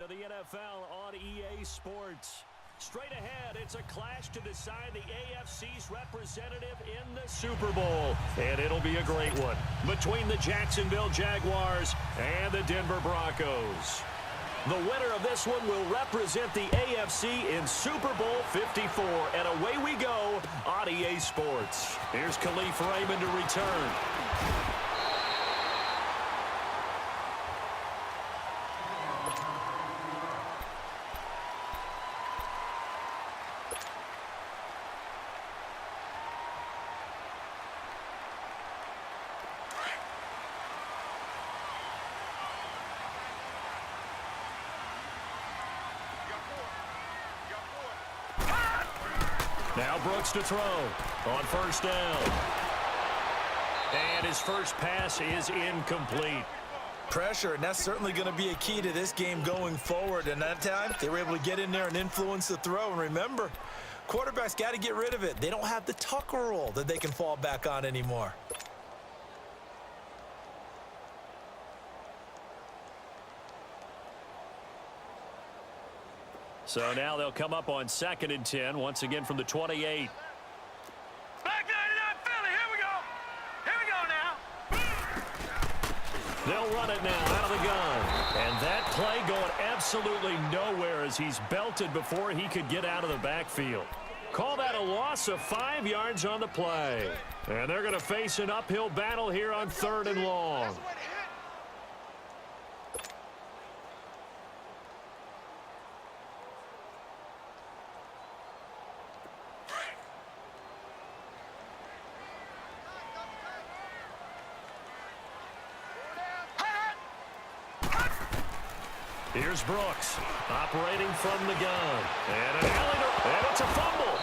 to the NFL on EA Sports. Straight ahead, it's a clash to decide the AFC's representative in the Super Bowl. And it'll be a great one between the Jacksonville Jaguars and the Denver Broncos. The winner of this one will represent the AFC in Super Bowl 54. And away we go on EA Sports. Here's Khalif Raymond to return. Now Brooks to throw on first down. And his first pass is incomplete. Pressure, and that's certainly going to be a key to this game going forward. And that time, they were able to get in there and influence the throw. And remember, quarterbacks got to get rid of it. They don't have the Tucker rule that they can fall back on anymore. So now they'll come up on 2nd and 10, once again from the 28. Back 99 Philly, here we go. Here we go now. They'll run it now out of the gun. And that play going absolutely nowhere as he's belted before he could get out of the backfield. Call that a loss of 5 yards on the play. And they're going to face an uphill battle here on 3rd and long. Here's Brooks, operating from the gun. And an alley, and it's a fumble.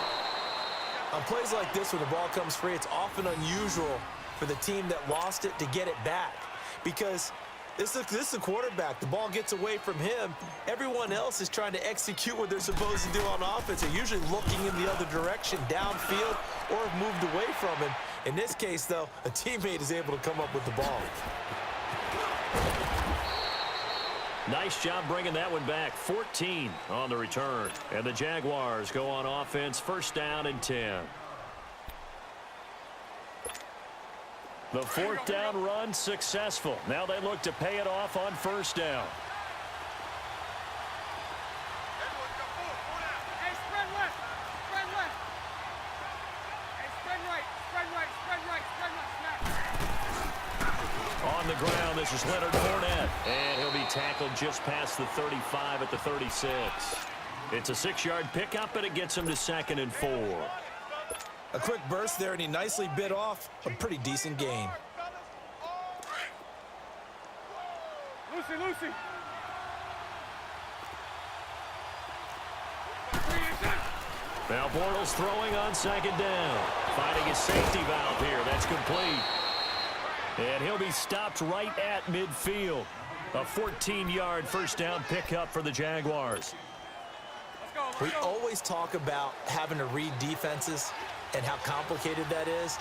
On plays like this, when the ball comes free, it's often unusual for the team that lost it to get it back. Because this is a quarterback. The ball gets away from him. Everyone else is trying to execute what they're supposed to do on offense. They're usually looking in the other direction, downfield, or have moved away from him. In this case, though, a teammate is able to come up with the ball. Nice job bringing that one back. 14 on the return. And the Jaguars go on offense, 1st down and 10. The 4th down run successful. Now they look to pay it off on 1st down. Hey, spread left. Spread left. Hey, spread right. Spread right. Spread right. Spread left. Snap. On the ground, this is Leonard Fournette. And he'll be tackled just past the 35 at the 36. It's a 6-yard pickup, and it gets him to 2nd and 4. A quick burst there, and he nicely bit off a pretty decent gain. Lucy. Now Bortles throwing on 2nd down. Finding his safety valve here. That's complete. And he'll be stopped right at midfield. A 14-yard 1st down pickup for the Jaguars. We always talk about having to read defenses and how complicated that is.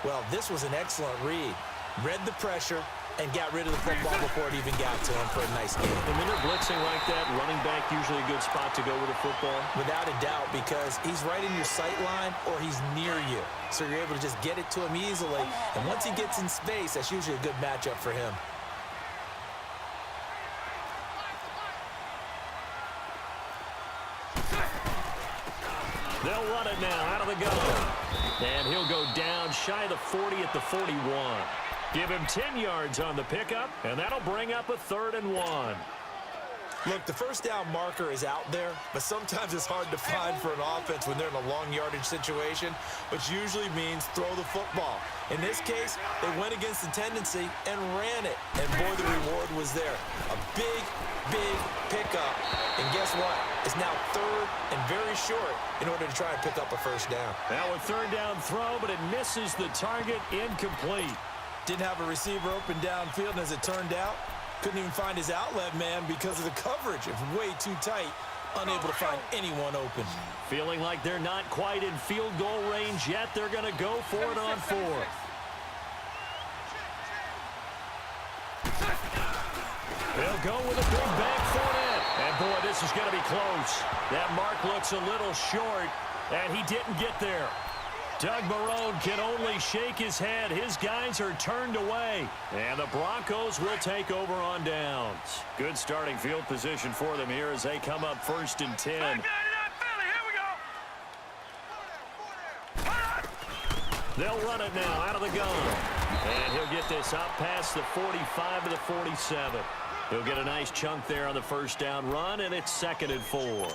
Well, this was an excellent read. Read the pressure and got rid of the football before it even got to him for a nice game. And when they're blitzing like that, running back usually a good spot to go with the football? Without a doubt, because he's right in your sight line or he's near you. So you're able to just get it to him easily. And once he gets in space, that's usually a good matchup for him. They'll run it now out of the gun. And he'll go down shy of the 40 at the 41. Give him 10 yards on the pickup, and that'll bring up a 3rd and 1. Look, the 1st down marker is out there, but sometimes it's hard to find for an offense when they're in a long yardage situation, which usually means throw the football. In this case, they went against the tendency and ran it, and boy, the reward was there. A big pickup, and guess what? It's now 3rd and very short in order to try and pick up a 1st down. Now a 3rd down throw, but it misses the target, incomplete. Didn't have a receiver open downfield, and as it turned out, couldn't even find his outlet man because of the coverage. It's way too tight, unable to find anyone open. Feeling like they're not quite in field goal range yet. They're going to go for it on 4th. They'll go with a big back Fournette. And boy, this is going to be close. That mark looks a little short, and he didn't get there. Doug Marrone can only shake his head. His guys are turned away, and the Broncos will take over on downs. Good starting field position for them here as they come up 1st and 10. They'll run it now out of the gun. And he'll get this up past the 45 to the 47. He'll get a nice chunk there on the first down run, and it's 2nd and 4. All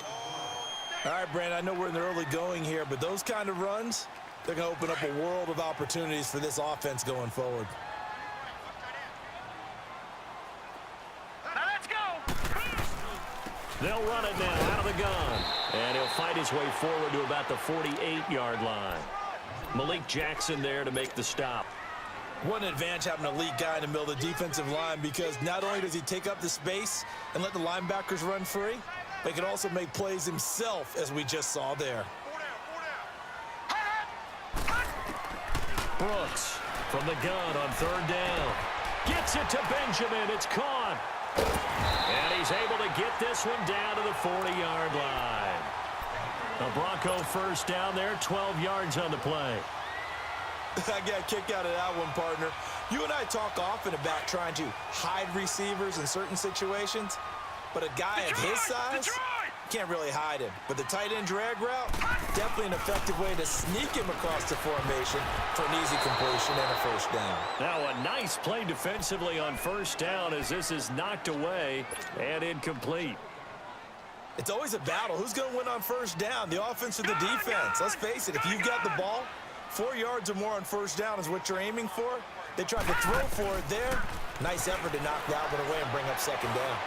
right, Brandon, I know we're in the early going here, but those kind of runs, they're going to open up a world of opportunities for this offense going forward. Now let's go. They'll run it now out of the gun. And he'll fight his way forward to about the 48-yard line. Malik Jackson there to make the stop. What an advantage having an elite guy in the middle of the defensive line, because not only does he take up the space and let the linebackers run free, but he can also make plays himself, as we just saw there. Brooks from the gun on 3rd down. Gets it to Benjamin. It's caught. And he's able to get this one down to the 40-yard line. The Bronco first down there, 12 yards on the play. I got a kick out of that one, partner. You and I talk often about trying to hide receivers in certain situations, but a guy of his size can't really hide him. But the tight end drag route, definitely an effective way to sneak him across the formation for an easy completion and a first down. Now a nice play defensively on first down as this is knocked away and incomplete. It's always a battle. Who's going to win on first down, the offense or the defense? Let's face it, if you've got the ball, 4 yards or more on first down is what you're aiming for. They tried to throw for it there. Nice effort to knock that one away and bring up 2nd down.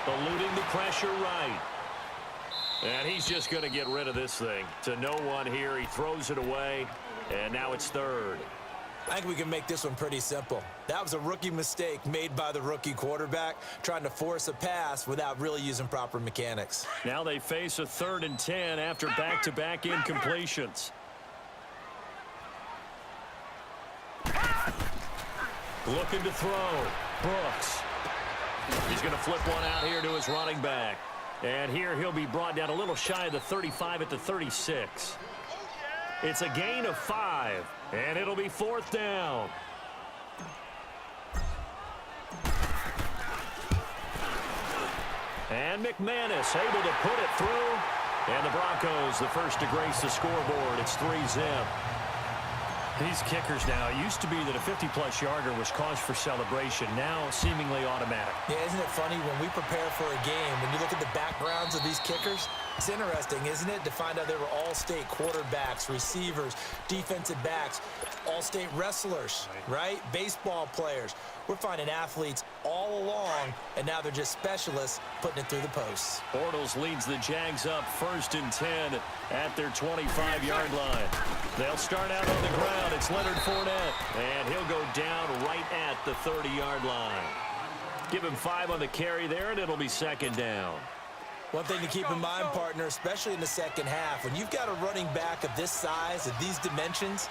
Eluding the pressure right. And he's just going to get rid of this thing. To no one here. He throws it away, and now it's 3rd. I think we can make this one pretty simple. That was a rookie mistake made by the rookie quarterback, trying to force a pass without really using proper mechanics. Now they face a 3rd and 10 after back-to-back incompletions. Looking to throw. Brooks. He's going to flip one out here to his running back. And here he'll be brought down a little shy of the 35 at the 36. It's a gain of 5, and it'll be 4th down. And McManus able to put it through. And the Broncos, the first to grace the scoreboard. It's 3-zip. These kickers now, it used to be that a 50-plus yarder was cause for celebration, now seemingly automatic. Yeah, isn't it funny when we prepare for a game, when you look at the backgrounds of these kickers, it's interesting, isn't it, to find out they were all-state quarterbacks, receivers, defensive backs, all-state wrestlers, right? Baseball players. We're finding athletes all along, and now they're just specialists putting it through the posts. Bortles leads the Jags up 1st and 10 at their 25-yard line. They'll start out on the ground. It's Leonard Fournette, and he'll go down right at the 30-yard line. Give him 5 on the carry there, and it'll be 2nd down. One thing to keep in mind, partner, especially in the second half, when you've got a running back of this size, of these dimensions,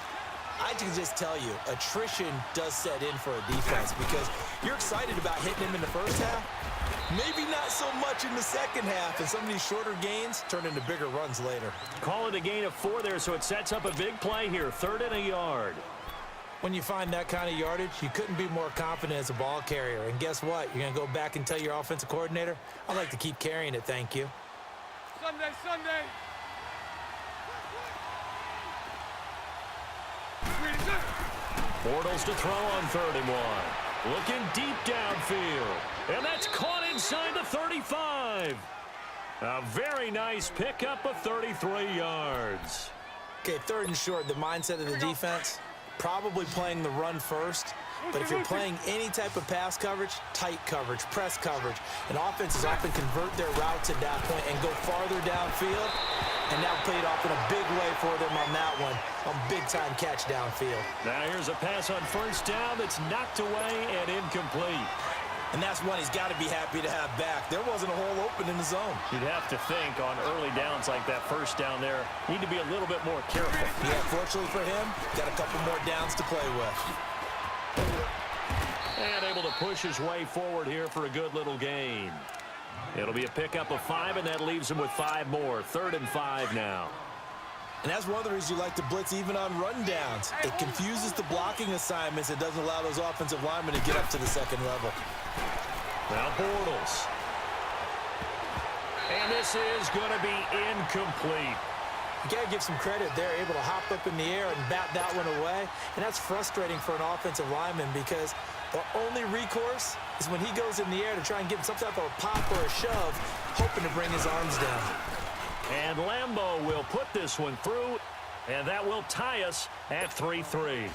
I can just tell you, attrition does set in for a defense because you're excited about hitting him in the first half. Maybe not so much in the second half, and some of these shorter gains turn into bigger runs later. Call it a gain of 4 there, so it sets up a big play here, 3rd and a yard. When you find that kind of yardage, you couldn't be more confident as a ball carrier. And guess what? You're going to go back and tell your offensive coordinator, I'd like to keep carrying it, thank you. Sunday, Sunday. Bortles to throw on 3rd and 1. Looking deep downfield. And that's caught inside the 35. A very nice pickup of 33 yards. Okay, 3rd and short, the mindset of the defense, probably playing the run first. But if you're playing any type of pass coverage, tight coverage, press coverage, and offenses often convert their routes at that point and go farther downfield, and now played off in a big way for them on that one, a big-time catch downfield. Now here's a pass on 1st down that's knocked away and incomplete. And that's one he's got to be happy to have back. There wasn't a hole open in the zone. You'd have to think on early downs like that 1st down there, need to be a little bit more careful. Yeah, fortunately for him, got a couple more downs to play with. And able to push his way forward here for a good little gain. It'll be a pickup of 5, and that leaves them with 5 more. 3rd and 5 now. And that's one of the reasons you like to blitz even on rundowns. It confuses the blocking assignments. It doesn't allow those offensive linemen to get up to the second level. Now Bortles. And this is going to be incomplete. You got to give some credit. They're able to hop up in the air and bat that one away. And that's frustrating for an offensive lineman because the only recourse is when he goes in the air to try and get some type of a pop or a shove, hoping to bring his arms down. And Lambeau will put this one through, and that will tie us at 3-3.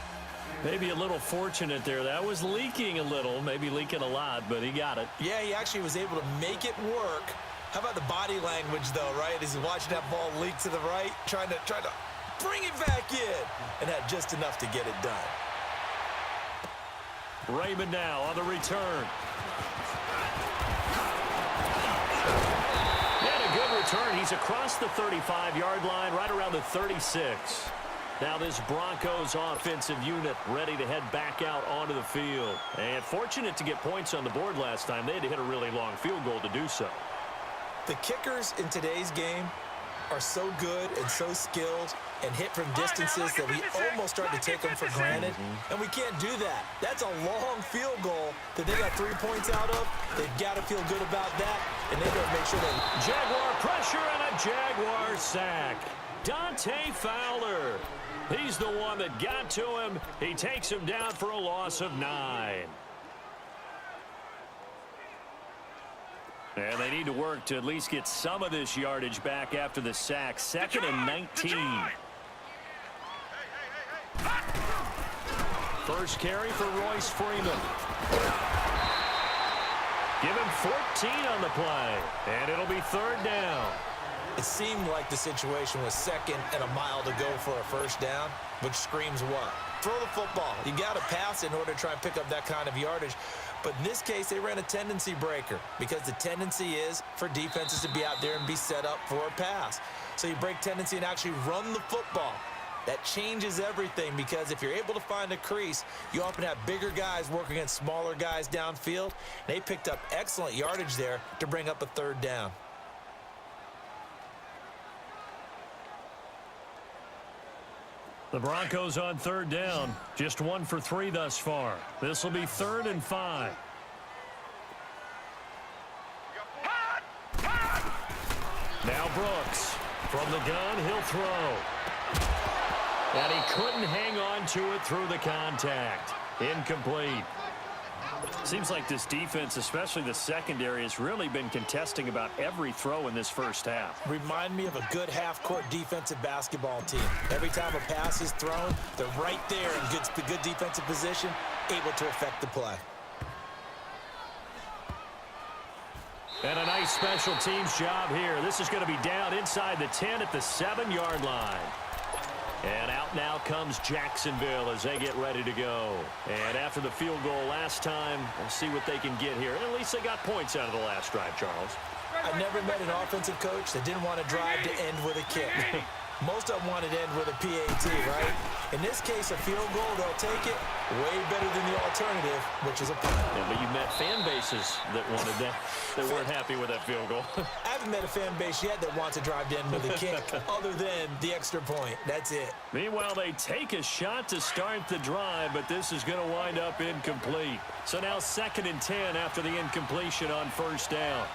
Maybe a little fortunate there. That was leaking a little, maybe leaking a lot, but he got it. Yeah, he actually was able to make it work. How about the body language, though, right? As he's watching that ball leak to the right, trying to bring it back in, and had just enough to get it done. Raymond now on the return. And a good return. He's across the 35-yard line, right around the 36. Now this Broncos offensive unit ready to head back out onto the field. And fortunate to get points on the board last time. They had to hit a really long field goal to do so. The kickers in today's game are so good and so skilled and hit from distances that we almost start to take them for granted. And we can't do that. That's a long field goal that they got 3 points out of. They've got to feel good about that, and they got to make sure they... Jaguar pressure and a Jaguar sack. Dante Fowler. He's the one that got to him. He takes him down for a loss of 9. And they need to work to at least get some of this yardage back after the sack. 2nd and 19. First carry for Royce Freeman. Give him 14 on the play. And it'll be 3rd down. It seemed like the situation was 2nd and a mile to go for a first down, which screams what? Throw the football. You got to pass in order to try and pick up that kind of yardage. But in this case, they ran a tendency breaker because the tendency is for defenses to be out there and be set up for a pass. So you break tendency and actually run the football. That changes everything because if you're able to find a crease, you often have bigger guys working against smaller guys downfield. They picked up excellent yardage there to bring up a 3rd down. The Broncos on 3rd down. Just 1 for 3 thus far. This will be 3rd and 5. Now Brooks. From the gun, he'll throw. And he couldn't hang on to it through the contact. Incomplete. Seems like this defense, especially the secondary, has really been contesting about every throw in this first half. Remind me of a good half-court defensive basketball team. Every time a pass is thrown, they're right there in good defensive position, able to affect the play. And a nice special teams job here. This is going to be down inside the 10 at the 7-yard line. And out now comes Jacksonville as they get ready to go. And after the field goal last time, we'll see what they can get here. And at least they got points out of the last drive, Charles. I've never met an offensive coach that didn't want to drive to end with a kick. Most of them wanted to end with a PAT, right? In this case, a field goal, they'll take it way better than the alternative, which is a punt. Yeah, but you met fan bases that wanted that, that weren't happy with that field goal. I haven't met a fan base yet that wants to drive to end with a kick other than the extra point. That's it. Meanwhile, they take a shot to start the drive, but this is going to wind up incomplete. So now 2nd and 10 after the incompletion on 1st down.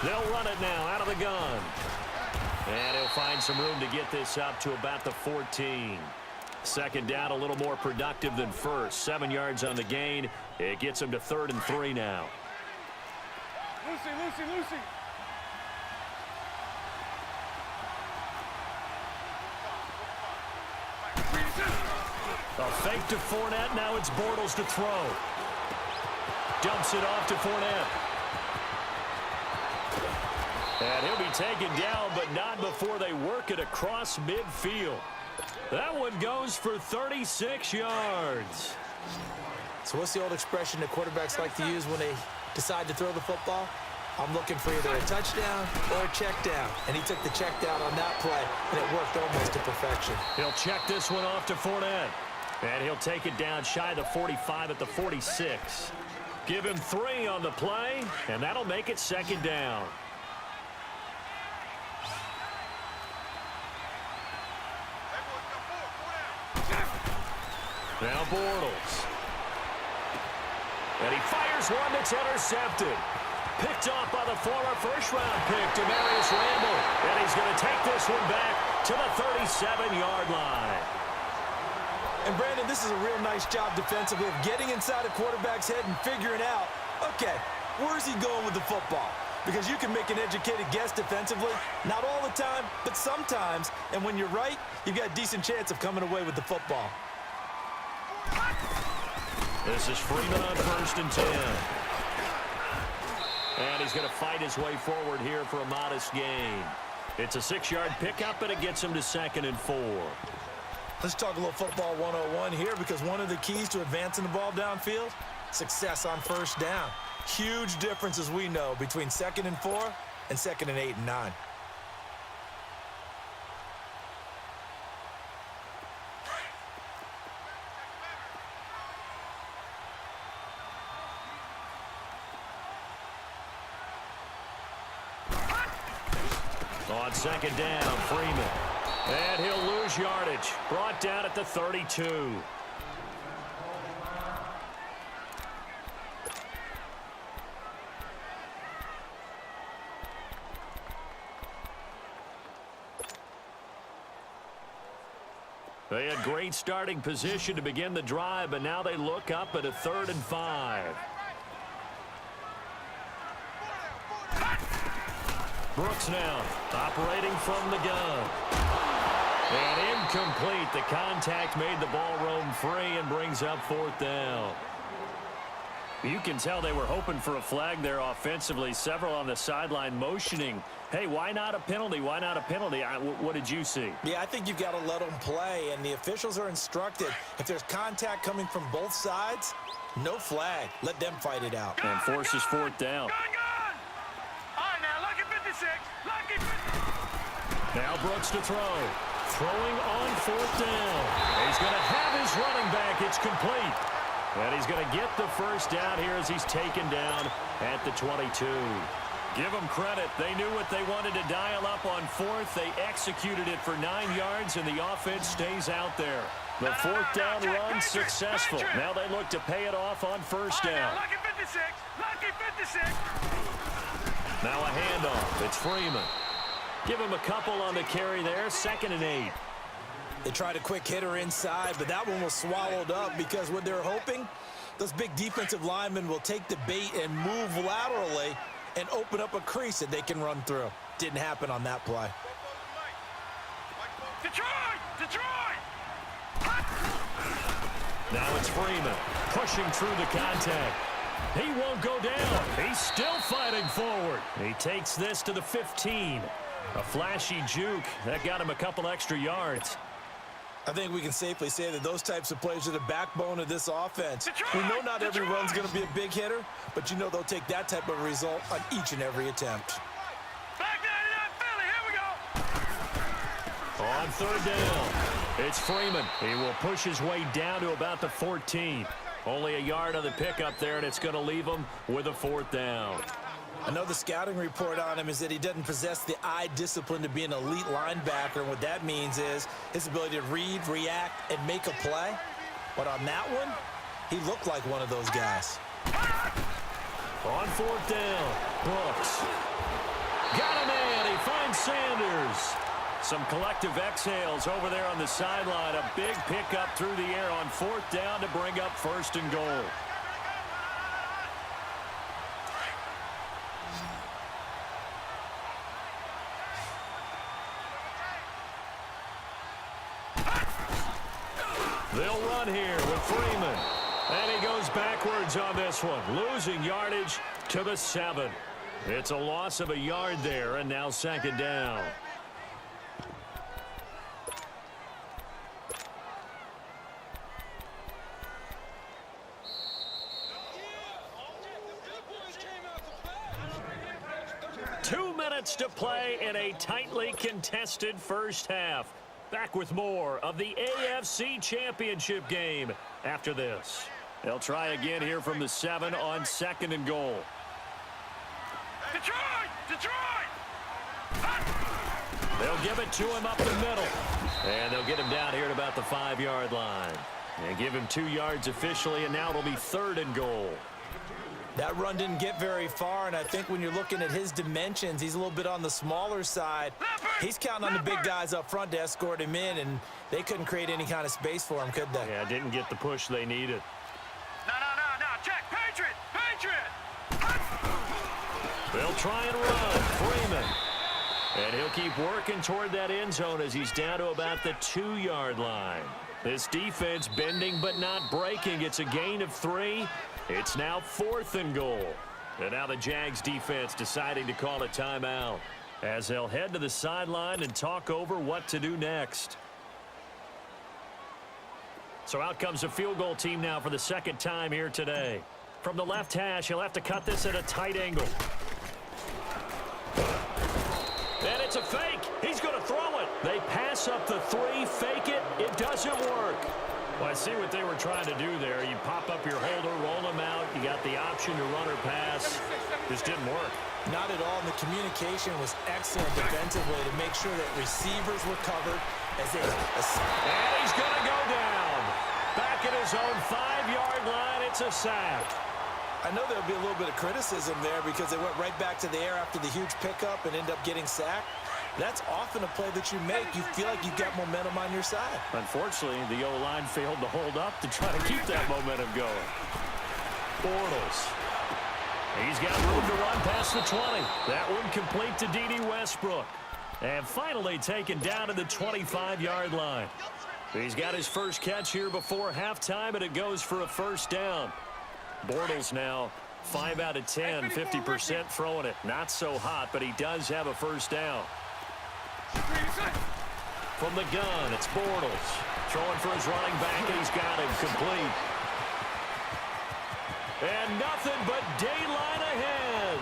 They'll run it now out of the gun. And he'll find some room to get this up to about the 14. 2nd down, a little more productive than first. 7 yards on the gain. It gets him to 3rd and 3 now. Lucy. A fake to Fournette. Now it's Bortles to throw. Dumps it off to Fournette. And he'll be taken down, but not before they work it across midfield. That one goes for 36 yards. So what's the old expression that quarterbacks like to use when they decide to throw the football? I'm looking for either a touchdown or a check down. And he took the check down on that play, and it worked almost to perfection. He'll check this one off to Fournette. And he'll take it down shy of the 45 at the 46. Give him 3 on the play, and that'll make it second down. Now Bortles. And he fires one that's intercepted. Picked off by the former first-round pick, Demarius Randall. And he's going to take this one back to the 37-yard line. And, Brandon, this is a real nice job defensively of getting inside a quarterback's head and figuring out, okay, where's he going with the football? Because you can make an educated guess defensively, not all the time, but sometimes. And when you're right, you've got a decent chance of coming away with the football. This is Freeman on 1st and 10. And he's going to fight his way forward here for a modest gain. It's a 6-yard pickup, and it gets him to 2nd and 4. Let's talk a little football 101 here, because one of the keys to advancing the ball downfield, success on first down. Huge difference, as we know, between 2nd and 4 and 2nd and 8 and 9. On 2nd down, Freeman. And he'll lose yardage. Brought down at the 32. They had great starting position to begin the drive, but now they look up at a 3rd and 5. Brooks now operating from the gun. And incomplete. The contact made the ball roam free and brings up 4th down. You can tell they were hoping for a flag there offensively. Several on the sideline motioning, hey, why not a penalty? Why not a penalty? What did you see? Yeah, I think you've got to let them play, and the officials are instructed. If there's contact coming from both sides, no flag. Let them fight it out. And forces 4th down. Now Brooks to throw. Throwing on 4th down. He's going to have his running back. It's complete. And he's going to get the first down here as he's taken down at the 22. Give them credit. They knew what they wanted to dial up on 4th. They executed it for 9 yards, and the offense stays out there. The 4th down run successful. Now they look to pay it off on 1st down. Now a handoff. It's Freeman. Give him a couple on the carry there. 2nd and 8. They tried a quick hitter inside, but that one was swallowed up because what they're hoping, those big defensive linemen will take the bait and move laterally and open up a crease that they can run through. Didn't happen on that play. Detroit! Now it's Freeman pushing through the contact. He won't go down. He's still fighting forward. He takes this to the 15. A flashy juke. That got him a couple extra yards. I think we can safely say that those types of plays are the backbone of this offense. We know not every run's going to be a big hitter, but you know they'll take that type of result on each and every attempt. Back 99 Philly, here we go. On 3rd down, it's Freeman. He will push his way down to about the 14. Only a yard on the pickup there, and it's going to leave him with a 4th down. I know the scouting report on him is that he doesn't possess the eye discipline to be an elite linebacker, and what that means is his ability to read, react, and make a play. But on that one, he looked like one of those guys. On 4th down, Brooks. Got a man. He finds Sanders. Some collective exhales over there on the sideline. A big pickup through the air on 4th down to bring up 1st and goal. They'll run here with Freeman. And he goes backwards on this one, losing yardage to the 7. It's a loss of a yard there, and now 2nd down. To play in a tightly contested first half. Back with more of the AFC Championship game after this. They'll try again here from the 7 on 2nd and goal. Detroit! Detroit! They'll give it to him up the middle. And they'll get him down here at about the 5-yard line. And give him 2 yards officially, and now it'll be 3rd and goal. That run didn't get very far, and I think when you're looking at his dimensions, he's a little bit on the smaller side. He's counting on the big guys up front to escort him in, and they couldn't create any kind of space for him, could they? Yeah, didn't get the push they needed. No. Check. Patriot! They'll try and run. Freeman. And he'll keep working toward that end zone as he's down to about the 2-yard line. This defense bending but not breaking. It's a gain of 3. It's now 4th and goal. And now the Jags defense deciding to call a timeout as they'll head to the sideline and talk over what to do next. So out comes the field goal team now for the 2nd time here today. From the left hash, he'll have to cut this at a tight angle. And it's a fake. He's going to throw it. They pass up the 3, fake it. It doesn't work. Well, I see what they were trying to do there. You pop up your holder, roll them out. You got the option to run or pass. Just didn't work. Not at all, and the communication was excellent defensively to make sure that receivers were covered as they... And he's going to go down. Back at his own 5-yard line, it's a sack. I know there'll be a little bit of criticism there because they went right back to the air after the huge pickup and end up getting sacked. That's often a play that you make. You feel like you've got momentum on your side. Unfortunately, the O-line failed to hold up to try to keep that momentum going. Bortles. He's got room to run past the 20. That one complete to D.D. Westbrook. And finally taken down to the 25-yard line. He's got his first catch here before halftime, and it goes for a 1st down. Bortles now 5 out of 10, 50% throwing it. Not so hot, but he does have a 1st down. From the gun, it's Bortles. Throwing for his running back, and he's got him complete. And nothing but daylight ahead.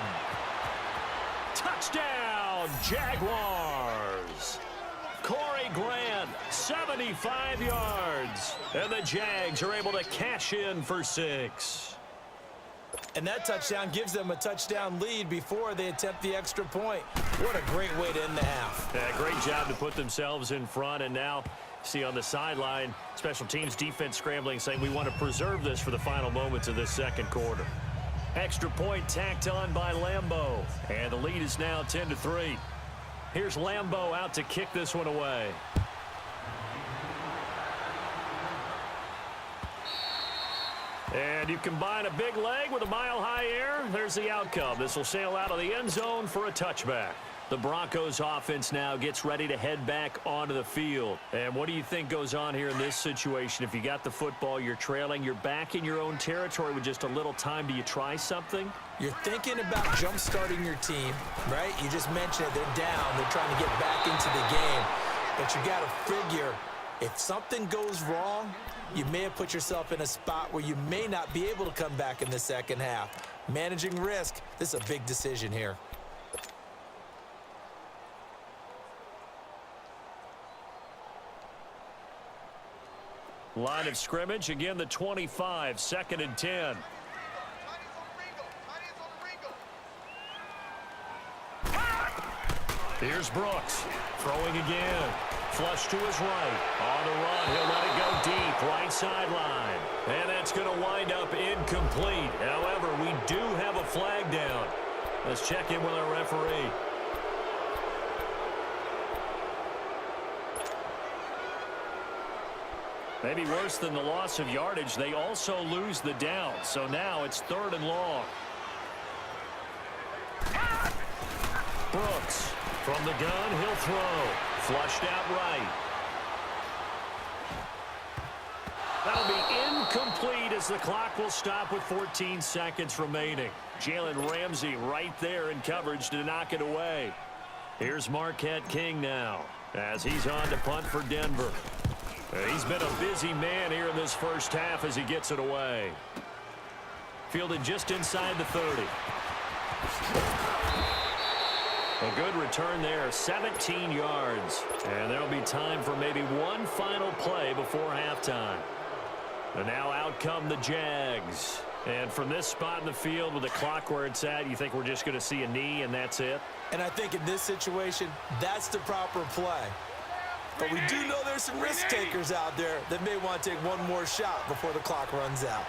Touchdown, Jaguars. Corey Grant, 75 yards. And the Jags are able to cash in for 6. And that touchdown gives them a touchdown lead before they attempt the extra point. What a great way to end the half. Yeah, great job to put themselves in front. And now, see on the sideline, special teams defense scrambling, saying we want to preserve this for the final moments of this 2nd quarter. Extra point tacked on by Lambeau. And the lead is now 10-3. Here's Lambeau out to kick this one away. And you combine a big leg with a mile-high air, there's the outcome. This will sail out of the end zone for a touchback. The Broncos offense now gets ready to head back onto the field. And what do you think goes on here in this situation? If you got the football, you're trailing, you're back in your own territory with just a little time. Do you try something? You're thinking about jump-starting your team, right? You just mentioned it. They're down. They're trying to get back into the game. But you got to figure, if something goes wrong, you may have put yourself in a spot where you may not be able to come back in the 2nd half. Managing risk, this is a big decision here. Line of scrimmage, again the 25, 2nd and 10. Here's Brooks, throwing again. Flush to his right. On the run, he'll let it go deep, right sideline. And that's going to wind up incomplete. However, we do have a flag down. Let's check in with our referee. Maybe worse than the loss of yardage, they also lose the down. So now it's 3rd and long. Brooks from the gun, he'll throw. Flushed out right. That'll be incomplete as the clock will stop with 14 seconds remaining. Jalen Ramsey right there in coverage to knock it away. Here's Marquette King now as he's on to punt for Denver. He's been a busy man here in this 1st half as he gets it away. Fielded just inside the 30. A good return there, 17 yards. And there'll be time for maybe one final play before halftime. And now out come the Jags. And from this spot in the field with the clock where it's at, you think we're just going to see a knee and that's it? And I think in this situation, that's the proper play. But we do know there's some risk takers out there that may want to take one more shot before the clock runs out.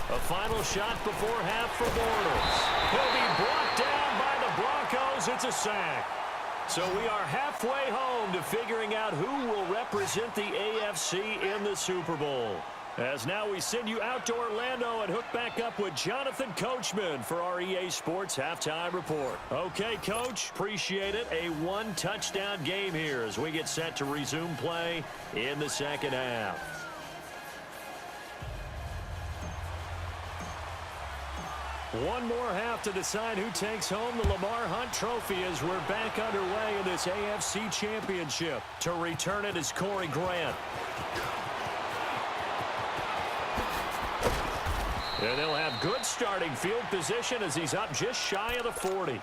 A final shot before half for Bortles. He'll be brought down by the Broncos. It's a sack. So we are halfway home to figuring out who will represent the AFC in the Super Bowl. As now we send you out to Orlando and hook back up with Jonathan Coachman for our EA Sports Halftime Report. Okay, Coach, appreciate it. A one-touchdown game here as we get set to resume play in the second half. One more half to decide who takes home the Lamar Hunt Trophy as we're back underway in this AFC Championship. To return it is Corey Grant. And they'll have good starting field position as he's up just shy of the 40.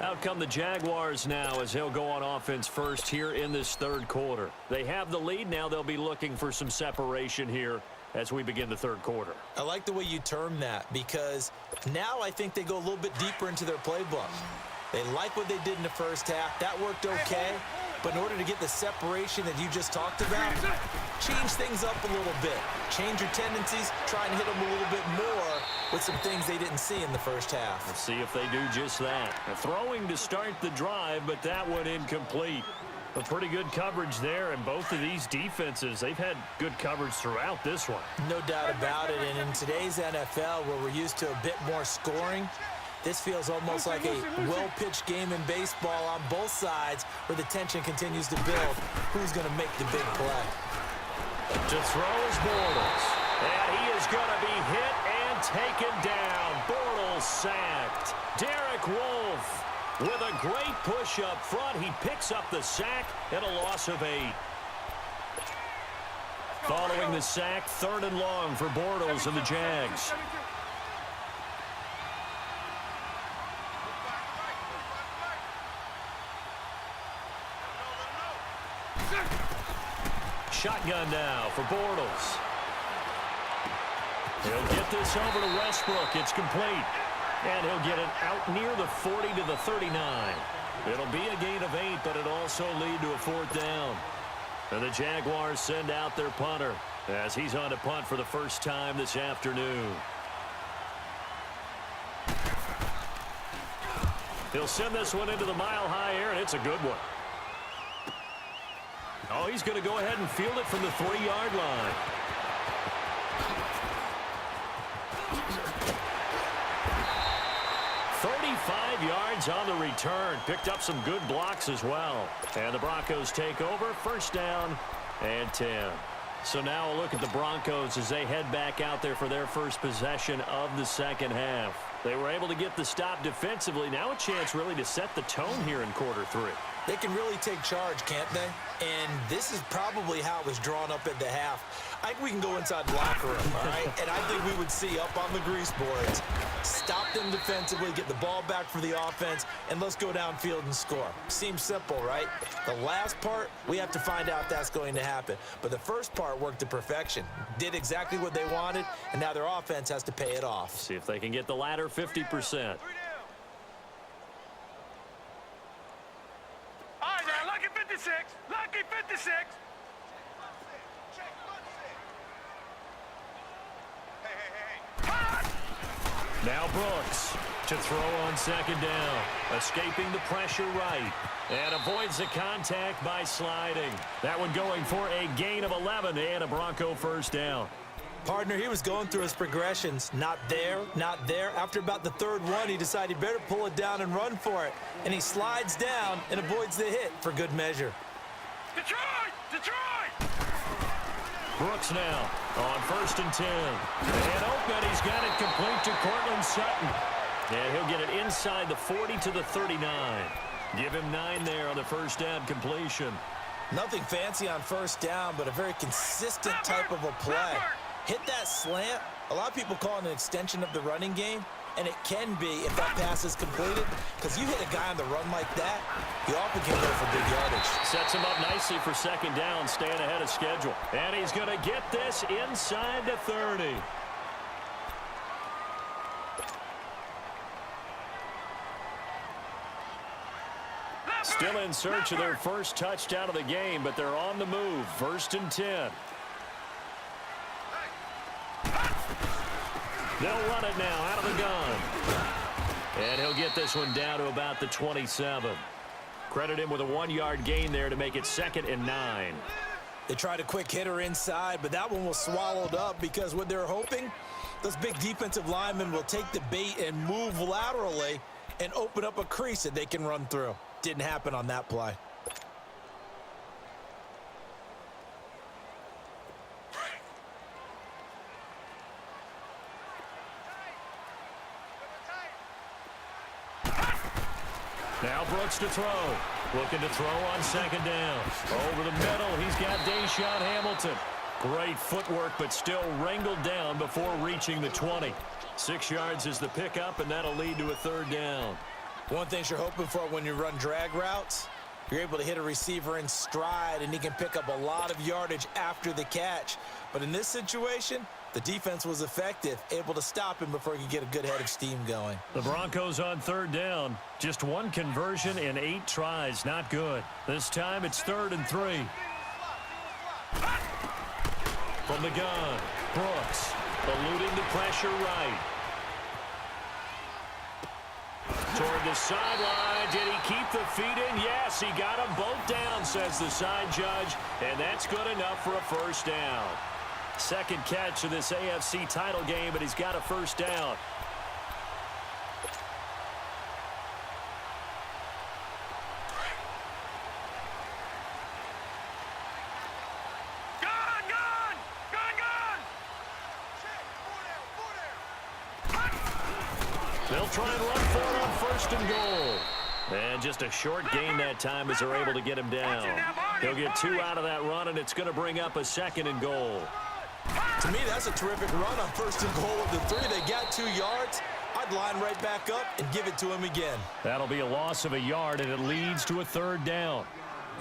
Out come the Jaguars now as he'll go on offense first here in this third quarter. They have the lead. Now they'll be looking for some separation here as we begin the third quarter. I like the way you term that because now I think they go a little bit deeper into their playbook. They like what they did in the first half. That worked okay. But in order to get the separation that you just talked about, change things up a little bit. Change your tendencies. Try and hit them a little bit more with some things they didn't see in the first half. Let's see if they do just that. A throwing to start the drive, but that one incomplete. A pretty good coverage there, and both of these defenses, they've had good coverage throughout this one. No doubt about it, and in today's NFL, where we're used to a bit more scoring, this feels almost like a well-pitched game in baseball on both sides where the tension continues to build. Who's going to make the big play? To throw is Bortles. And he is going to be hit and taken down. Bortles sacked. Derek Wolfe with a great push up front. He picks up the sack and a loss of 8. Following the sack, 3rd and long for Bortles and the Jags. Shotgun now for Bortles. He'll get this over to Westbrook. It's complete. And he'll get it out near the 40 to the 39. It'll be a gain of 8, but it'll also lead to a 4th down. And the Jaguars send out their punter as he's on to punt for the first time this afternoon. He'll send this one into the mile-high air, and it's a good one. Oh, he's going to go ahead and field it from the 3-yard line. Yards on the return. Picked up some good blocks as well. And the Broncos take over. 1st down and 10. So now a look at the Broncos as they head back out there for their first possession of the second half. They were able to get the stop defensively. Now a chance really to set the tone here in quarter 3. They can really take charge, can't they? And this is probably how it was drawn up at the half. I think we can go inside the locker room, all right? And I think we would see up on the grease boards, stop them defensively, get the ball back for the offense, and let's go downfield and score. Seems simple, right? The last part, we have to find out if that's going to happen. But the first part worked to perfection. Did exactly what they wanted, and now their offense has to pay it off. See if they can get the latter 50%. Lucky 56! Lucky 56! Now Brooks to throw on 2nd down. Escaping the pressure right. And avoids the contact by sliding. That one going for a gain of 11 and a Bronco 1st down. Partner, he was going through his progressions. Not there, not there. After about the 3rd one, he decided he better pull it down and run for it. And he slides down and avoids the hit for good measure. Detroit! Detroit! Brooks now on 1st and 10. And open, he's got it complete to Cortland Sutton. And he'll get it inside the 40 to the 39. Give him 9 there on the 1st down completion. Nothing fancy on 1st down, but a very consistent type of a play. Hit that slant. A lot of people call it an extension of the running game, And it can be if that pass is completed, because you hit a guy on the run like that, you often can go for big yardage. Sets him up nicely for second down, staying ahead of schedule. And he's going to get this inside the 30. Still in search of their first touchdown of the game, but they're on the move. 1st and 10. They'll run it now out of the gun. And he'll get this one down to about the 27. Credit him with a 1-yard gain there to make it 2nd and 9. They tried a quick hitter inside, but that one was swallowed up because what they're hoping, those big defensive linemen will take the bait and move laterally and open up a crease that they can run through. Didn't happen on that play. Now Brooks to throw. Looking to throw on 2nd down. Over the middle, he's got Deshaun Hamilton. Great footwork, but still wrangled down before reaching the 20. 6 yards is the pickup, and that'll lead to a 3rd down. One thing you're hoping for when you run drag routes, you're able to hit a receiver in stride, and he can pick up a lot of yardage after the catch. But in this situation, the defense was effective, able to stop him before he could get a good head of steam going. The Broncos on 3rd down. Just 1 conversion in 8 tries. Not good. This time it's 3rd and 3. From the gun, Brooks eluding the pressure right. Toward the sideline. Did he keep the feet in? Yes, he got them both down, says the side judge. And that's good enough for a 1st down. 2nd catch of this AFC title game, but he's got a 1st down. They'll try and run for it on 1st and goal. And just a short gain that time as they're able to get him down. He'll get 2 out of that run, and it's going to bring up a 2nd and goal. To me, that's a terrific run on 1st and goal of the 3. They got 2 yards. I'd line right back up and give it to him again. That'll be a loss of a yard, and it leads to a 3rd down.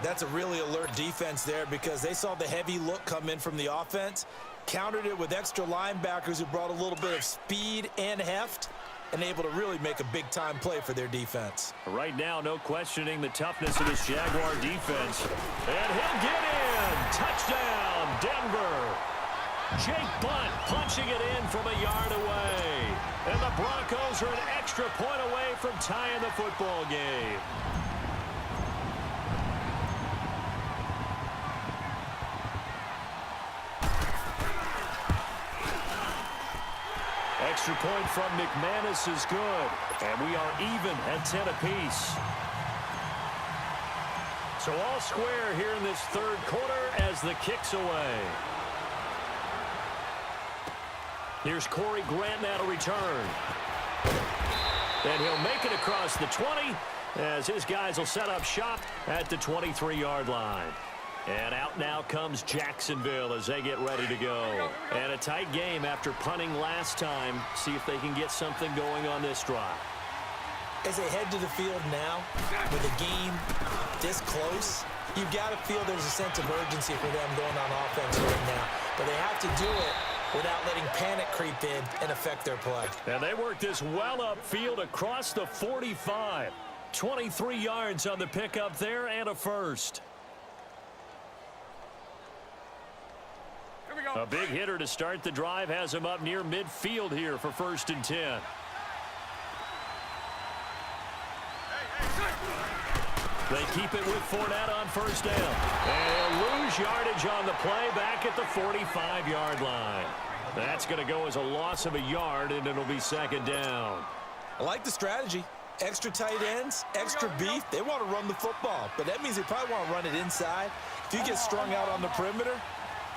That's a really alert defense there because they saw the heavy look come in from the offense, countered it with extra linebackers who brought a little bit of speed and heft, and able to really make a big-time play for their defense. Right now, no questioning the toughness of this Jaguar defense. And he'll get in. Touchdown, Denver. Jake Bunt punching it in from a yard away. And the Broncos are an extra point away from tying the football game. Extra point from McManus is good. And we are even at 10 apiece. So all square here in this 3rd quarter as the kick's away. Here's Corey Grant now to return. And he'll make it across the 20 as his guys will set up shop at the 23-yard line. And out now comes Jacksonville as they get ready to go. And a tight game after punting last time. See if they can get something going on this drive. As they head to the field now, with the game this close, you've got to feel there's a sense of urgency for them going on offense right now. But they have to do it without letting panic creep in and affect their play. And they work this well upfield across the 45. 23 yards on the pickup there and a 1st. A big hitter to start the drive has him up near midfield here for 1st and 10. They keep it with Fournette on 1st down. And they'll lose yardage on the play back at the 45-yard line. That's going to go as a loss of a yard, and it'll be 2nd down. I like the strategy. Extra tight ends, extra beef. They want to run the football, but that means they probably want to run it inside. If you get strung out on the perimeter,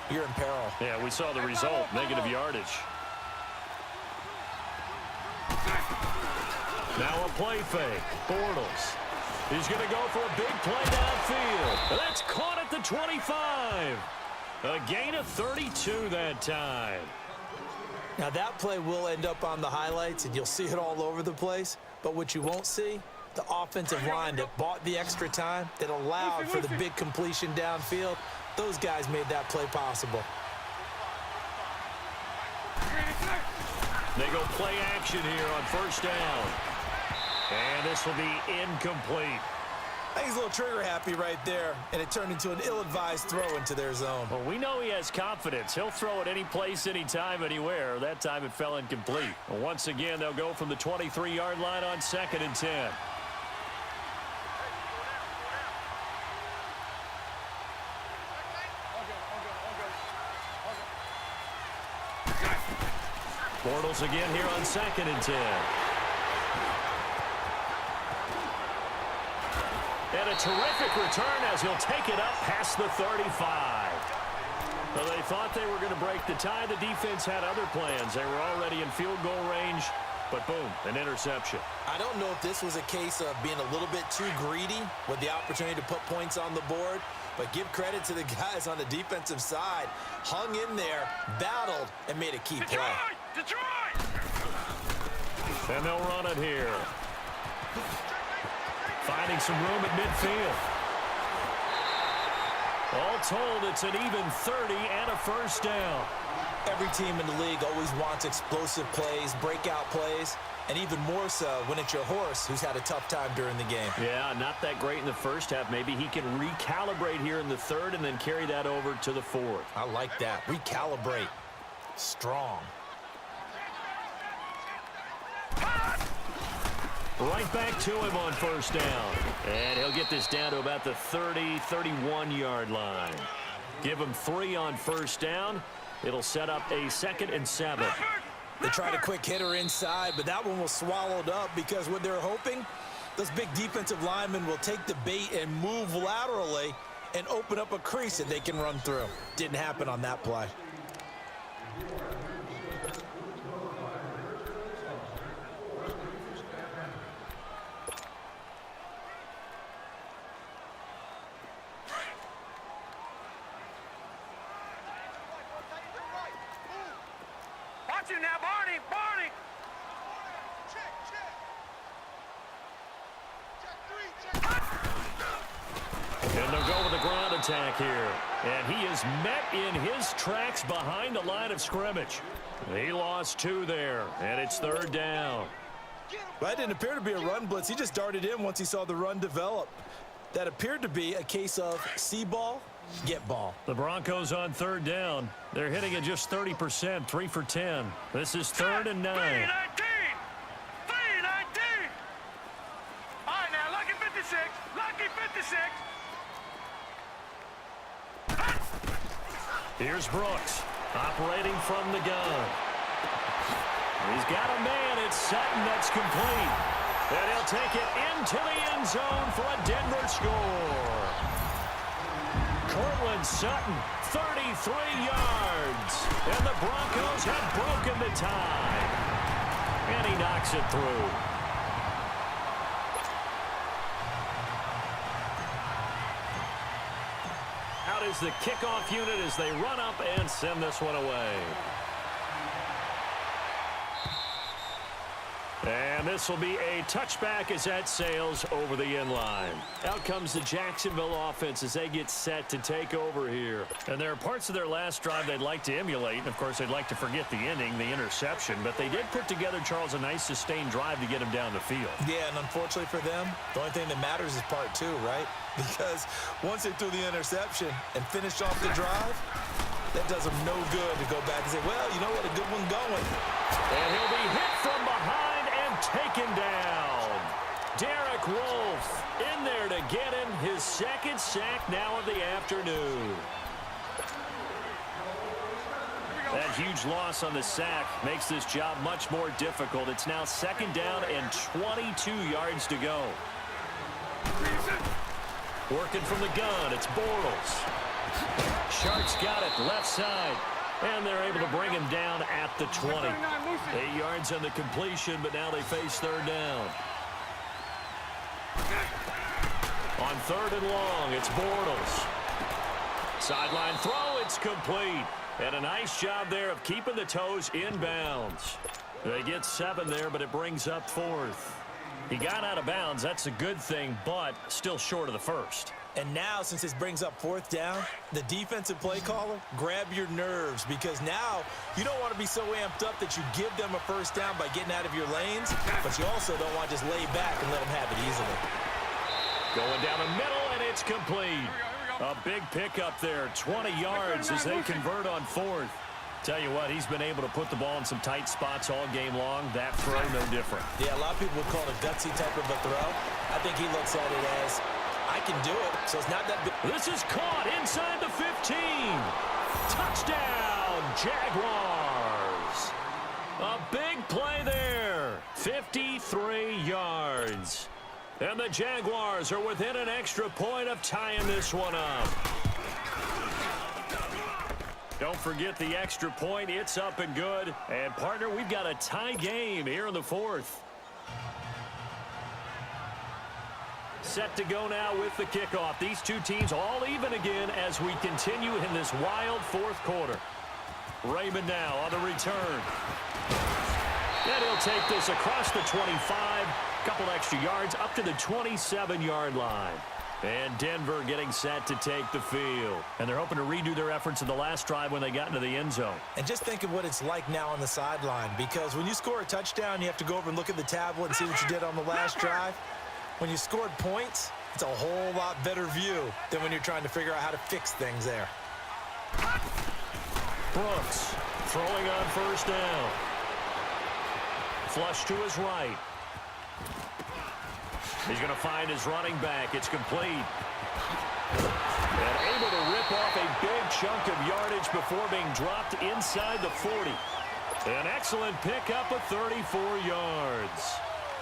you're in peril. Yeah, we saw the result, negative yardage. Now a play fake. Bortles. He's going to go for a big play downfield. That's caught at the 25. A gain of 32 that time. Now, that play will end up on the highlights, and you'll see it all over the place. But what you won't see, the offensive line that bought the extra time, that allowed for the big completion downfield, those guys made that play possible. They go play action here on first down. And this will be incomplete. I think he's a little trigger happy right there, and it turned into an ill-advised throw into their zone. Well, we know he has confidence. He'll throw it any place, anytime, anywhere. That time it fell incomplete. Once again, they'll go from the 23-yard line on 2nd and 10. Bortles again here on 2nd and 10. And a terrific return as he'll take it up past the 35. Well, they thought they were going to break the tie. The defense had other plans. They were already in field goal range, but boom, an interception. I don't know if this was a case of being a little bit too greedy with the opportunity to put points on the board, but give credit to the guys on the defensive side. Hung in there, battled, and made a key play. Detroit! And they'll run it here. Finding some room at midfield. All told, it's an even 30 and a first down. Every team in the league always wants explosive plays, breakout plays, and even more so when it's your horse who's had a tough time during the game. Yeah, not that great in the first half. Maybe he can recalibrate here in the third and then carry that over to the fourth. I like that. Recalibrate. Strong. Right back to him on first down. And he'll get this down to about the 30, 31-yard line. Give him 3 on first down. It'll set up a 2nd and 7. They tried a quick hitter inside, but that one was swallowed up because what they're hoping, those big defensive linemen will take the bait and move laterally and open up a crease that they can run through. Didn't happen on that play. Watch him now, Barney! Barney! And they'll go with the ground attack here. And he is met in his tracks behind the line of scrimmage. He lost 2 there, and it's 3rd down. Well, that didn't appear to be a run blitz. He just darted in once he saw the run develop. That appeared to be a case of see ball, get ball. The Broncos on 3rd down. They're hitting at just 30%, 3 for 10. This is 3rd and 9. 3-19! 3-19! All right, now, lucky 56. Lucky 56. Here's Brooks, operating from the gun. He's got a man. It's Sutton that's complete. And he'll take it into the end zone for a Denver score. Cortland Sutton, 33 yards. And the Broncos have broken the tie. And he knocks it through. Out is the kickoff unit as they run up and send this one away. And this will be a touchback as that sails over the end line. Out comes the Jacksonville offense as they get set to take over here. And there are parts of their last drive they'd like to emulate. And, of course, they'd like to forget the ending, the interception. But they did put together, Charles, a nice sustained drive to get him down the field. Yeah, and unfortunately for them, the only thing that matters is part 2, right? Because once they threw the interception and finished off the drive, that does them no good to go back and say, well, you know what, a good one going. And he'll be hit from behind. Taken down. Derek Wolfe in there to get him his 2nd sack now of the afternoon. That huge loss on the sack makes this job much more difficult. It's now 2nd down and 22 yards to go. Working from the gun, it's Bortles. Sharks got it left side. And they're able to bring him down at the 20. 8 yards on the completion, but now they face 3rd down. On 3rd and long, it's Bortles. Sideline throw, it's complete. And a nice job there of keeping the toes inbounds. They get 7 there, but it brings up 4th. He got out of bounds. That's a good thing, but still short of the first. And now, since this brings up 4th down, the defensive play caller, grab your nerves, because now you don't want to be so amped up that you give them a first down by getting out of your lanes, but you also don't want to just lay back and let them have it easily. Going down the middle, and it's complete. A big pickup there, 20 yards as they convert on 4th. Tell you what, he's been able to put the ball in some tight spots all game long. That throw, no different. Yeah, a lot of people would call it a gutsy type of a throw. I think he looks at it as, I can do it, so it's not that big. This is caught inside the 15. Touchdown, Jaguars. A big play there, 53 yards. And the Jaguars are within an extra point of tying this one up. Don't forget the extra point. It's up and good. And, partner, we've got a tie game here in the 4th. Set to go now with the kickoff. These two teams all even again as we continue in this wild 4th quarter. Raymond now on the return. And he'll take this across the 25. Couple extra yards up to the 27-yard line. And Denver getting set to take the field. And they're hoping to redo their efforts in the last drive when they got into the end zone. And just think of what it's like now on the sideline, because when you score a touchdown, you have to go over and look at the tablet and see what you did on the last drive. When you scored points, it's a whole lot better view than when you're trying to figure out how to fix things there. Brooks throwing on first down. Flush to his right. He's going to find his running back. It's complete. And able to rip off a big chunk of yardage before being dropped inside the 40. An excellent pickup of 34 yards.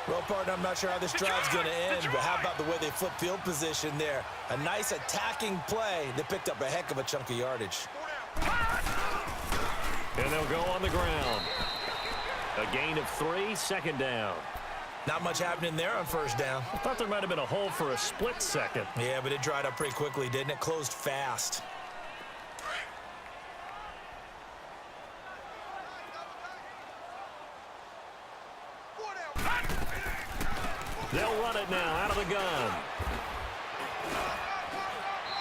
Well, partner, I'm not sure how this drive's going to end, but how about the way they flip field position there? A nice attacking play. They picked up a heck of a chunk of yardage. And they'll go on the ground. A gain of 3, second down. Not much happening there on first down. I thought there might have been a hole for a split second. Yeah, but it dried up pretty quickly, didn't it? Closed fast. They'll run it now out of the gun.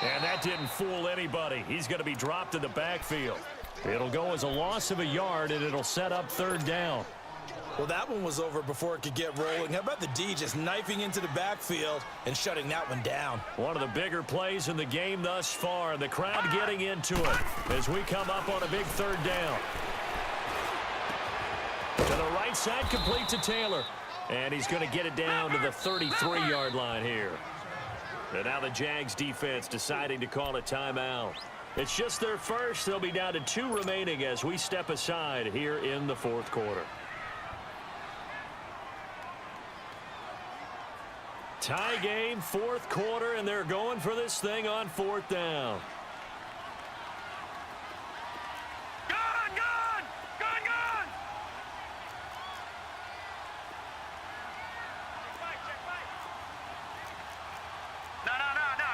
And that didn't fool anybody. He's going to be dropped in the backfield. It'll go as a loss of a yard, and it'll set up third down. Well, that one was over before it could get rolling. How about the D just knifing into the backfield and shutting that one down? One of the bigger plays in the game thus far. The crowd getting into it as we come up on a big third down. To the right side, complete to Taylor. And he's going to get it down to the 33-yard line here. And now the Jags defense deciding to call a timeout. It's just their first. They'll be down to 2 remaining as we step aside here in the 4th quarter. Tie game, 4th quarter, and they're going for this thing on 4th down. Gun! Gun! Gun! Gun! No.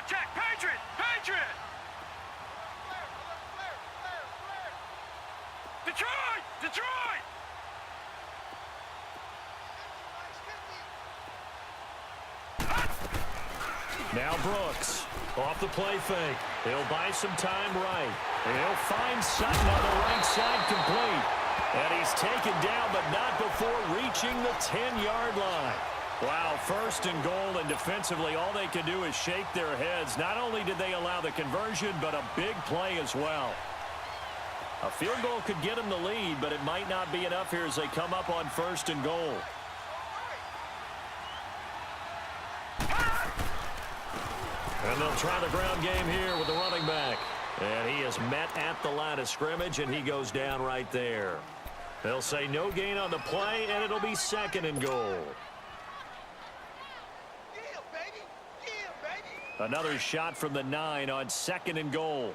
Check. Patriot! Patriot! Detroit! Detroit! Now Brooks off the play fake. He'll buy some time right. And he'll find Sutton on the right side complete. And he's taken down, but not before reaching the 10-yard line. Wow, first and goal, and defensively all they can do is shake their heads. Not only did they allow the conversion, but a big play as well. A field goal could get them the lead, but it might not be enough here as they come up on first and goal. And they'll try the ground game here with the running back. And he is met at the line of scrimmage, and he goes down right there. They'll say no gain on the play, and it'll be second and goal. Another shot from the 9 on second and goal.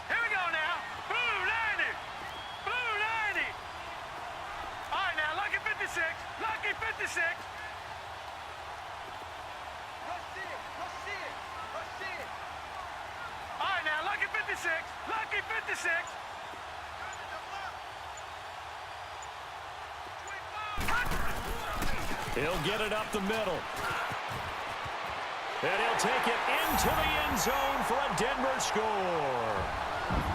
Here we go now. Blue 90. Blue 90. All right, now, lucky 56. Lucky 56. Rush it. Rush it. Rush it. He'll get it up the middle. And he'll take it into the end zone for a Denver score.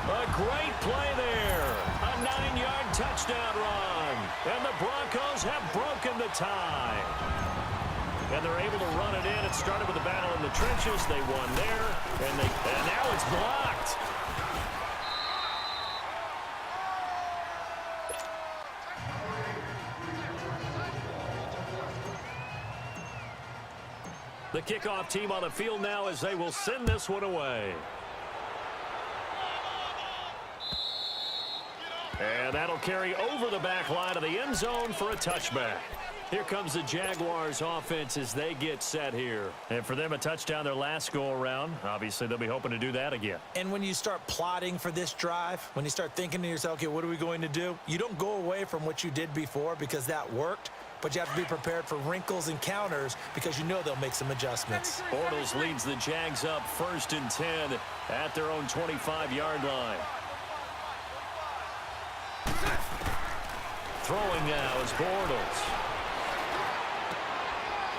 A great play there. A 9-yard touchdown run. And the Broncos have broken the tie. And they're able to run it in. It started with a battle in the trenches. They won there. And now it's blocked. The kickoff team on the field now as they will send this one away. And that'll carry over the back line of the end zone for a touchback. Here comes the Jaguars offense as they get set here. And for them, a touchdown their last go-around. Obviously, they'll be hoping to do that again. And when you start plotting for this drive, when you start thinking to yourself, okay, what are we going to do? You don't go away from what you did before because that worked. But you have to be prepared for wrinkles and counters because you know they'll make some adjustments. Bortles leads the Jags up 1st and 10 at their own 25-yard line. Throwing now is Bortles.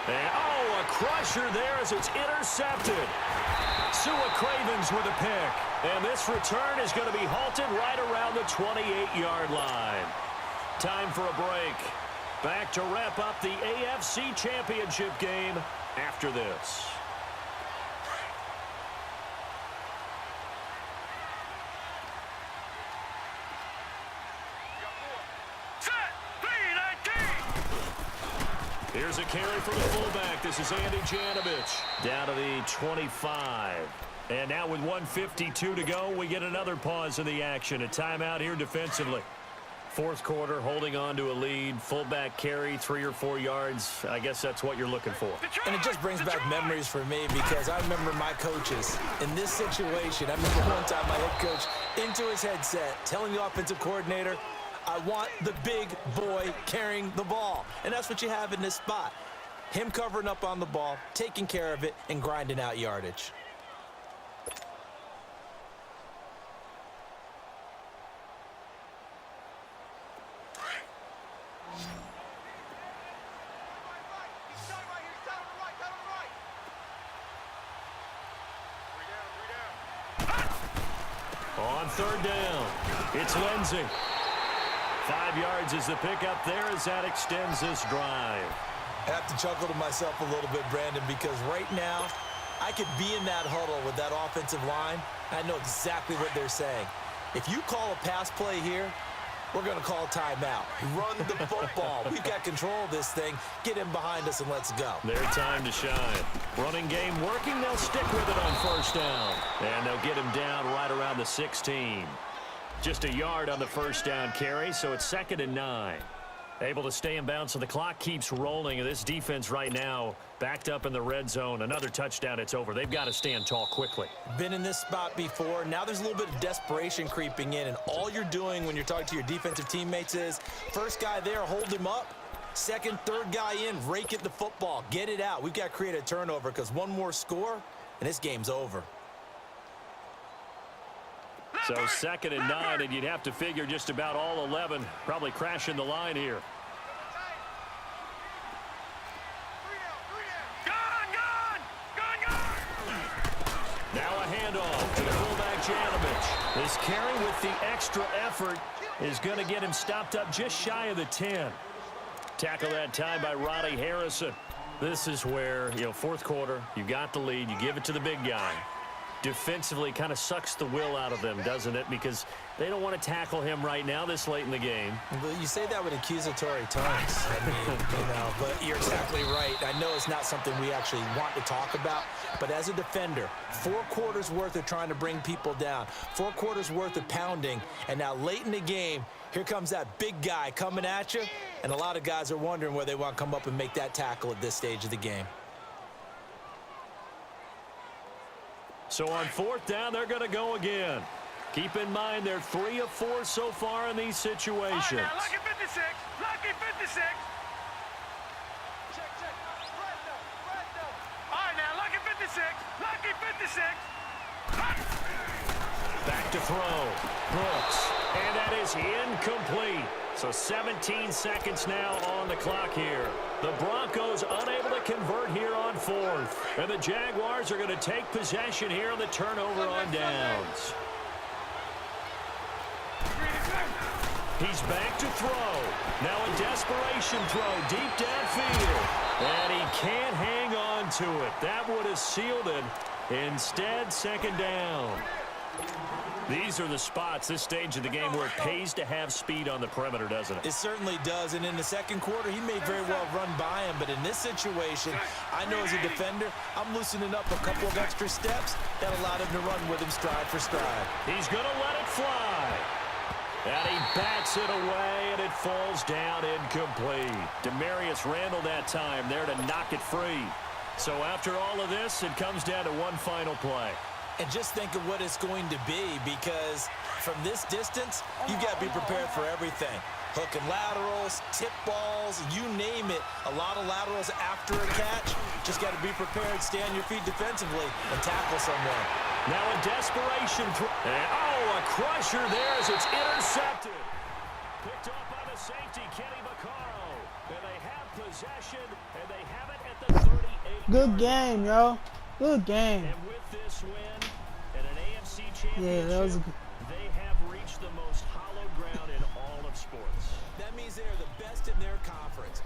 And, a crusher there as it's intercepted. Sua Cravens with a pick. And this return is going to be halted right around the 28-yard line. Time for a break. Back to wrap up the AFC Championship game after this. Here's a carry for the fullback. This is Andy Janovich down to the 25. And now with 1:52 to go, we get another pause in the action. A timeout here defensively. Fourth quarter, holding on to a lead. Fullback carry, 3 or 4 yards. I guess that's what you're looking for. And it just brings back memories for me because I remember my coaches in this situation. I remember one time my head coach into his headset telling the offensive coordinator, I want the big boy carrying the ball. And that's what you have in this spot. Him covering up on the ball, taking care of it, and grinding out yardage. On 3rd down, it's Lindsay. 5 yards is the pickup there as that extends this drive. I have to chuckle to myself a little bit, Brandon, because right now I could be in that huddle with that offensive line. I know exactly what they're saying. If you call a pass play here, we're going to call timeout. Run the football. We've got control of this thing. Get him behind us and let's go. Their time to shine. Running game working. They'll stick with it on 1st down. And they'll get him down right around the 16. Just a yard on the 1st down carry, so it's 2nd and 9. Able to stay in bounds, so the clock keeps rolling. This defense right now backed up in the red zone. Another touchdown, it's over. They've got to stand tall quickly. Been in this spot before. Now there's a little bit of desperation creeping in, and all you're doing when you're talking to your defensive teammates is first guy there, hold him up. Second, third guy in, rake at the football. Get it out. We've got to create a turnover because one more score, and this game's over. So 2nd and 9, and you'd have to figure just about all 11 probably crashing the line here. Now a handoff to the fullback Janovich. This carry with the extra effort is going to get him stopped up just shy of the 10. Tackle that time by Roddy Harrison. This is where, 4th quarter, you got the lead, you give it to the big guy. Defensively kind of sucks the will out of them, doesn't it? Because they don't want to tackle him right now this late in the game. Well, you say that with accusatory tones. I mean, but you're exactly right. I know it's not something we actually want to talk about, but as a defender, 4 quarters worth of trying to bring people down, 4 quarters worth of pounding, and now late in the game, here comes that big guy coming at you, and a lot of guys are wondering where they want to come up and make that tackle at this stage of the game. So on 4th down, they're going to go again. Keep in mind they're 3 of 4 so far in these situations. All right, now, lucky 56. Lucky 56. All right, now, lucky 56. Lucky 56. Back to throw. Brooks. And that is is incomplete. So 17 seconds now on the clock here. The Broncos unable to convert here on fourth. And the Jaguars are going to take possession here on the turnover on downs. He's back to throw. Now a desperation throw deep downfield. And he can't hang on to it. That would have sealed it. Instead, second down. These are the spots, this stage of the game, where it pays to have speed on the perimeter, doesn't it? It certainly does, and in the second quarter, he may very well run by him, but in this situation, I know as a defender, I'm loosening up a couple of extra steps that allowed him to run with him stride for stride. He's going to let it fly. And he bats it away, and it falls down incomplete. Demarius Randall that time there to knock it free. So after all of this, it comes down to one final play. And just think of what it's going to be, because from this distance, you've got to be prepared for everything. Hook and laterals, tip balls, you name it. A lot of laterals after a catch. Just got to be prepared, stay on your feet defensively, and tackle someone. Now a desperation throw. Oh, a crusher there as it's intercepted. Picked up by the safety, Kenny Vaccaro. And they have possession, and they have it at the 38. Good game, yo. Good game. And with this win and an AFC championship, Yeah, that was good. they have reached the most hallowed ground in all of sports. That means they are the best in their conference.